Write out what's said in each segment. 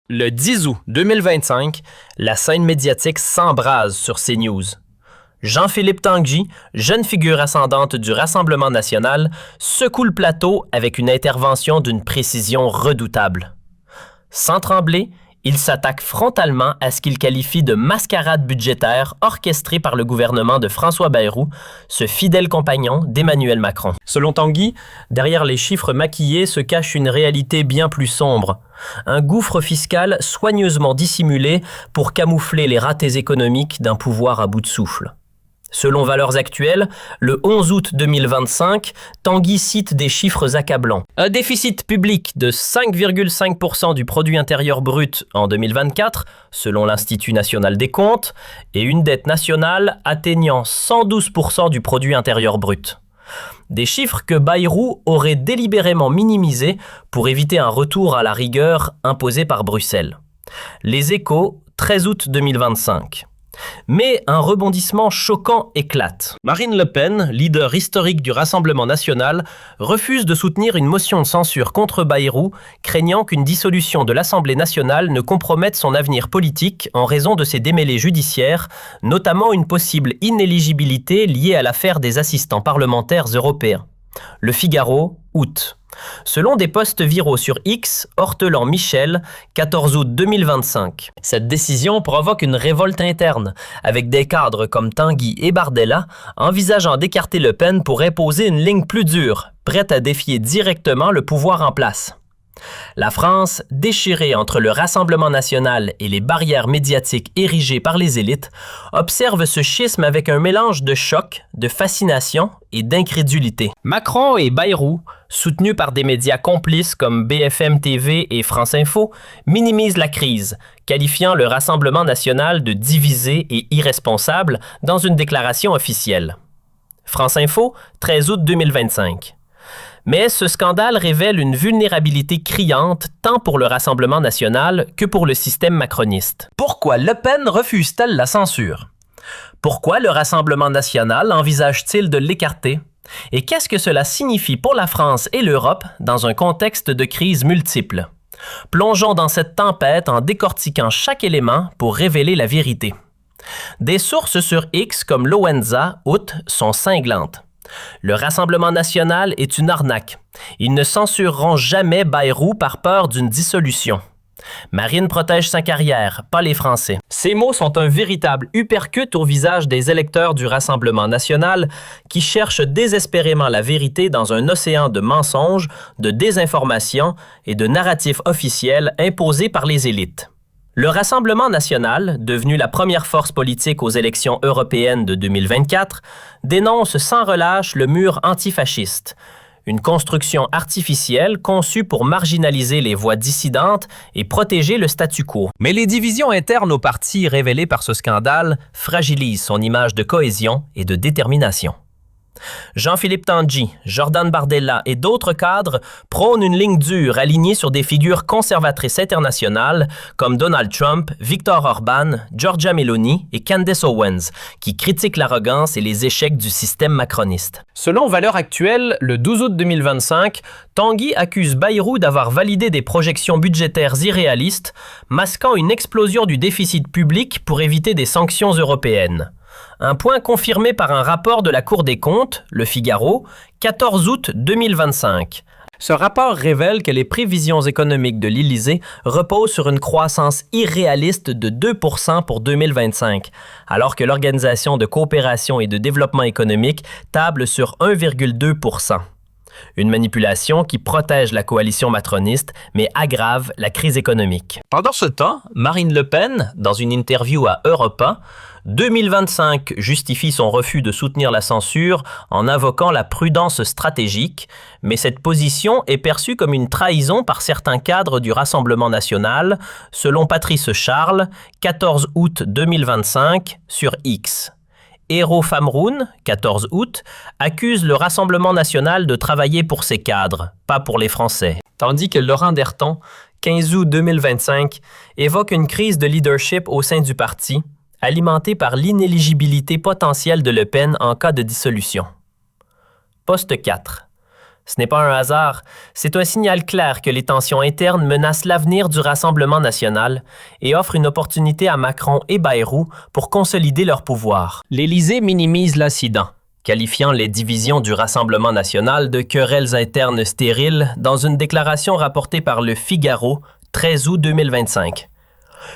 Le 10 août 2025, la scène médiatique s'embrase sur CNews. Jean-Philippe Tanguy, jeune figure ascendante du Rassemblement national, secoue le plateau avec une intervention d'une précision redoutable. Sans trembler, il s'attaque frontalement à ce qu'il qualifie de mascarade budgétaire orchestrée par le gouvernement de François Bayrou, ce fidèle compagnon d'Emmanuel Macron. Selon Tanguy, derrière les chiffres maquillés se cache une réalité bien plus sombre. Un gouffre fiscal soigneusement dissimulé pour camoufler les ratés économiques d'un pouvoir à bout de souffle. Selon Valeurs actuelles, le 11 août 2025, Tanguy cite des chiffres accablants. Un déficit public de 5,5% du produit intérieur brut en 2024, selon l'Institut national des comptes, et une dette nationale atteignant 112% du produit intérieur brut. Des chiffres que Bayrou aurait délibérément minimisés pour éviter un retour à la rigueur imposé par Bruxelles. Les Échos, 13 août 2025. Mais un rebondissement choquant éclate. Marine Le Pen, leader historique du Rassemblement national, refuse de soutenir une motion de censure contre Bayrou, craignant qu'une dissolution de l'Assemblée nationale ne compromette son avenir politique en raison de ses démêlés judiciaires, notamment une possible inéligibilité liée à l'affaire des assistants parlementaires européens. Le Figaro, août. Selon des posts viraux sur X, Hortelan Michel, 14 août 2025. Cette décision provoque une révolte interne, avec des cadres comme Tanguy et Bardella envisageant d'écarter Le Pen pour imposer une ligne plus dure, prête à défier directement le pouvoir en place. La France, déchirée entre le Rassemblement national et les barrières médiatiques érigées par les élites, observe ce schisme avec un mélange de choc, de fascination et d'incrédulité. Macron et Bayrou, soutenus par des médias complices comme BFM TV et France Info, minimisent la crise, qualifiant le Rassemblement national de divisé et irresponsable dans une déclaration officielle. France Info, 13 août 2025. Mais ce scandale révèle une vulnérabilité criante tant pour le Rassemblement national que pour le système macroniste. Pourquoi Le Pen refuse-t-elle la censure? Pourquoi le Rassemblement national envisage-t-il de l'écarter? Et qu'est-ce que cela signifie pour la France et l'Europe dans un contexte de crise multiple? Plongeons dans cette tempête en décortiquant chaque élément pour révéler la vérité. Des sources sur X comme Loenza, août, sont cinglantes. Le Rassemblement national est une arnaque. Ils ne censureront jamais Bayrou par peur d'une dissolution. Marine protège sa carrière, pas les Français. Ces mots sont un véritable uppercut au visage des électeurs du Rassemblement national qui cherchent désespérément la vérité dans un océan de mensonges, de désinformation et de narratifs officiels imposés par les élites. Le Rassemblement national, devenu la première force politique aux élections européennes de 2024, dénonce sans relâche le mur antifasciste, une construction artificielle conçue pour marginaliser les voix dissidentes et protéger le statu quo. Mais les divisions internes au parti révélées par ce scandale fragilisent son image de cohésion et de détermination. Jean-Philippe Tanguy, Jordan Bardella et d'autres cadres prônent une ligne dure alignée sur des figures conservatrices internationales comme Donald Trump, Viktor Orban, Giorgia Meloni et Candace Owens, qui critiquent l'arrogance et les échecs du système macroniste. Selon Valeurs actuelles, le 12 août 2025, Tanguy accuse Bayrou d'avoir validé des projections budgétaires irréalistes, masquant une explosion du déficit public pour éviter des sanctions européennes. Un point confirmé par un rapport de la Cour des comptes, Le Figaro, 14 août 2025. Ce rapport révèle que les prévisions économiques de l'Élysée reposent sur une croissance irréaliste de 2% pour 2025, alors que l'Organisation de coopération et de développement économique table sur 1,2%. Une manipulation qui protège la coalition macroniste, mais aggrave la crise économique. Pendant ce temps, Marine Le Pen, dans une interview à Europe 1, 2025 justifie son refus de soutenir la censure en invoquant la prudence stratégique, mais cette position est perçue comme une trahison par certains cadres du Rassemblement national, selon Patrice Charles, 14 août 2025, sur X. Hero Famroun, 14 août, accuse le Rassemblement national de travailler pour ses cadres, pas pour les Français. Tandis que Laurent Derton, 15 août 2025, évoque une crise de leadership au sein du parti, alimentée par l'inéligibilité potentielle de Le Pen en cas de dissolution. Poste 4. Ce n'est pas un hasard, c'est un signal clair que les tensions internes menacent l'avenir du Rassemblement national et offrent une opportunité à Macron et Bayrou pour consolider leur pouvoir. L'Élysée minimise l'incident, qualifiant les divisions du Rassemblement national de querelles internes stériles dans une déclaration rapportée par Le Figaro, 13 août 2025.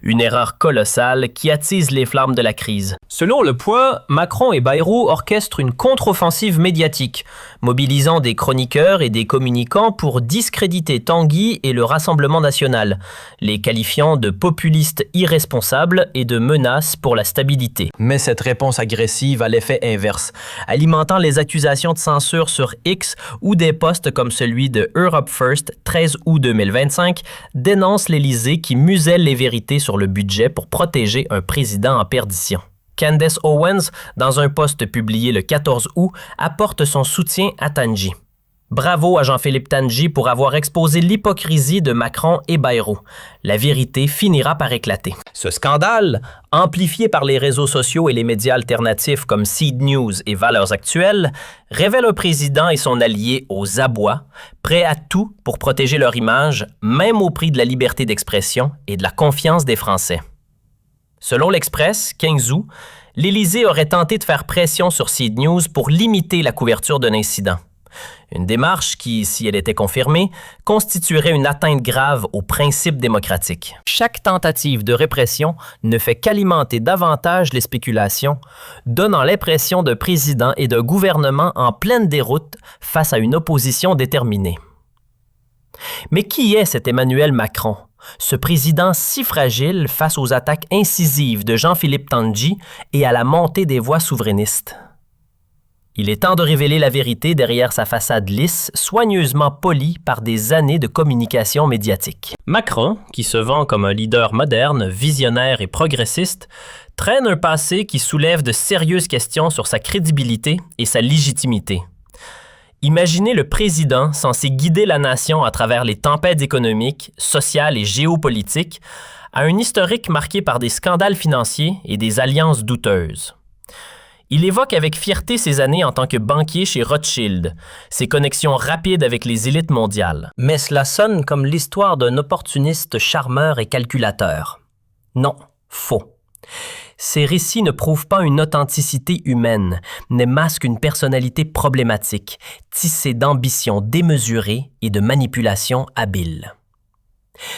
Une erreur colossale qui attise les flammes de la crise. Selon Le Point, Macron et Bayrou orchestrent une contre-offensive médiatique, mobilisant des chroniqueurs et des communicants pour discréditer Tanguy et le Rassemblement national, les qualifiant de populistes irresponsables et de menaces pour la stabilité. Mais cette réponse agressive a l'effet inverse, alimentant les accusations de censure sur X ou des posts comme celui de Europe First, 13 août 2025, dénoncent l'Élysée qui muselle les vérités sur le budget pour protéger un président en perdition. Candace Owens, dans un post publié le 14 août, apporte son soutien à Tanguy. Bravo à Jean-Philippe Tanguy pour avoir exposé l'hypocrisie de Macron et Bayrou. La vérité finira par éclater. Ce scandale, amplifié par les réseaux sociaux et les médias alternatifs comme Seed News et Valeurs Actuelles, révèle un président et son allié aux abois, prêts à tout pour protéger leur image, même au prix de la liberté d'expression et de la confiance des Français. Selon l'Express, 15 août, l'Élysée aurait tenté de faire pression sur Seed News pour limiter la couverture d'un incident. Une démarche qui, si elle était confirmée, constituerait une atteinte grave aux principes démocratiques. Chaque tentative de répression ne fait qu'alimenter davantage les spéculations, donnant l'impression d'un président et d'un gouvernement en pleine déroute face à une opposition déterminée. Mais qui est cet Emmanuel Macron, ce président si fragile face aux attaques incisives de Jean-Philippe Tanguy et à la montée des voix souverainistes? Il est temps de révéler la vérité derrière sa façade lisse, soigneusement polie par des années de communication médiatique. Macron, qui se vend comme un leader moderne, visionnaire et progressiste, traîne un passé qui soulève de sérieuses questions sur sa crédibilité et sa légitimité. Imaginez le président censé guider la nation à travers les tempêtes économiques, sociales et géopolitiques, à un historique marqué par des scandales financiers et des alliances douteuses. Il évoque avec fierté ses années en tant que banquier chez Rothschild, ses connexions rapides avec les élites mondiales. Mais cela sonne comme l'histoire d'un opportuniste charmeur et calculateur. Non, faux. Ces récits ne prouvent pas une authenticité humaine, mais masquent une personnalité problématique, tissée d'ambitions démesurées et de manipulations habiles.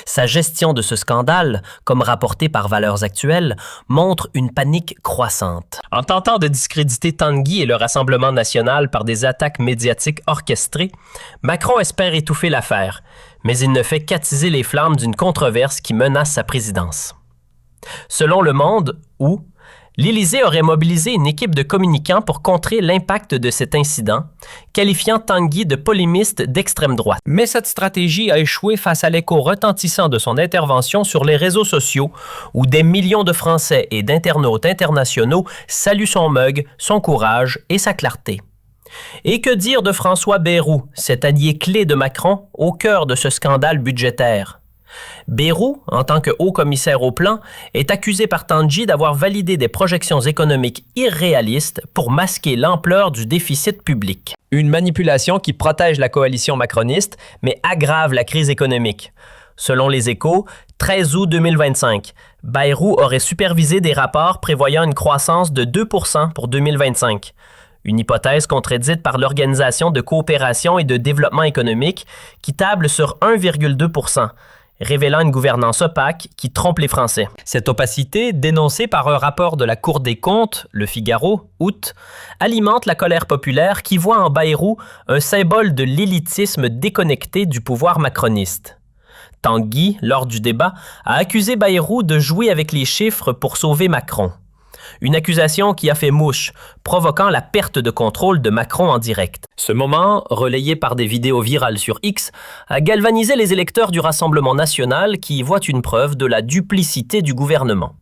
Sa gestion de ce scandale, comme rapporté par Valeurs Actuelles, montre une panique croissante. En tentant de discréditer Tanguy et le Rassemblement national par des attaques médiatiques orchestrées, Macron espère étouffer l'affaire, mais il ne fait qu'attiser les flammes d'une controverse qui menace sa présidence. Selon Le Monde, l'Élysée aurait mobilisé une équipe de communicants pour contrer l'impact de cet incident, qualifiant Tanguy de polémiste d'extrême droite. Mais cette stratégie a échoué face à l'écho retentissant de son intervention sur les réseaux sociaux, où des millions de Français et d'internautes internationaux saluent son mug, son courage et sa clarté. Et que dire de François Bayrou, cet allié clé de Macron, au cœur de ce scandale budgétaire? Bayrou, en tant que haut-commissaire au plan, est accusé par Tanguy d'avoir validé des projections économiques irréalistes pour masquer l'ampleur du déficit public. Une manipulation qui protège la coalition macroniste, mais aggrave la crise économique. Selon Les Échos, 13 août 2025, Bayrou aurait supervisé des rapports prévoyant une croissance de 2% pour 2025. Une hypothèse contredite par l'Organisation de coopération et de développement économique qui table sur 1,2%. Révélant une gouvernance opaque qui trompe les Français. Cette opacité, dénoncée par un rapport de la Cour des comptes, Le Figaro, août, alimente la colère populaire qui voit en Bayrou un symbole de l'élitisme déconnecté du pouvoir macroniste. Tanguy, lors du débat, a accusé Bayrou de jouer avec les chiffres pour sauver Macron. Une accusation qui a fait mouche, provoquant la perte de contrôle de Macron en direct. Ce moment, relayé par des vidéos virales sur X, a galvanisé les électeurs du Rassemblement national qui y voient une preuve de la duplicité du gouvernement.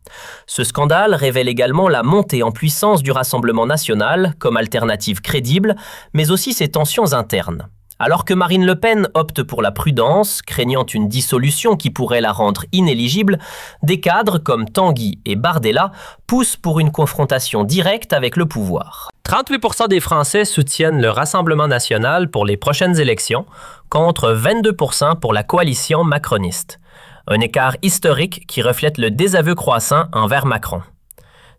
Ce scandale révèle également la montée en puissance du Rassemblement national comme alternative crédible, mais aussi ses tensions internes. Alors que Marine Le Pen opte pour la prudence, craignant une dissolution qui pourrait la rendre inéligible, des cadres comme Tanguy et Bardella poussent pour une confrontation directe avec le pouvoir. 38% des Français soutiennent le Rassemblement national pour les prochaines élections, contre 22% pour la coalition macroniste. Un écart historique qui reflète le désaveu croissant envers Macron.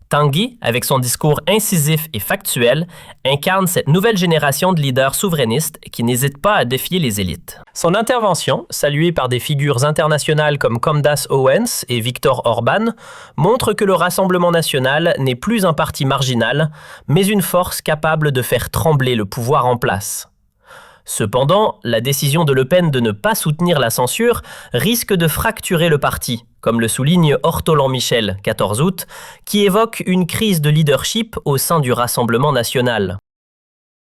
Tanguy, avec son discours incisif et factuel, incarne cette nouvelle génération de leaders souverainistes qui n'hésitent pas à défier les élites. Son intervention, saluée par des figures internationales comme Candace Owens et Viktor Orban, montre que le Rassemblement national n'est plus un parti marginal, mais une force capable de faire trembler le pouvoir en place. Cependant, la décision de Le Pen de ne pas soutenir la censure risque de fracturer le parti, comme le souligne Ortolan Michel, 14 août, qui évoque une crise de leadership au sein du Rassemblement national.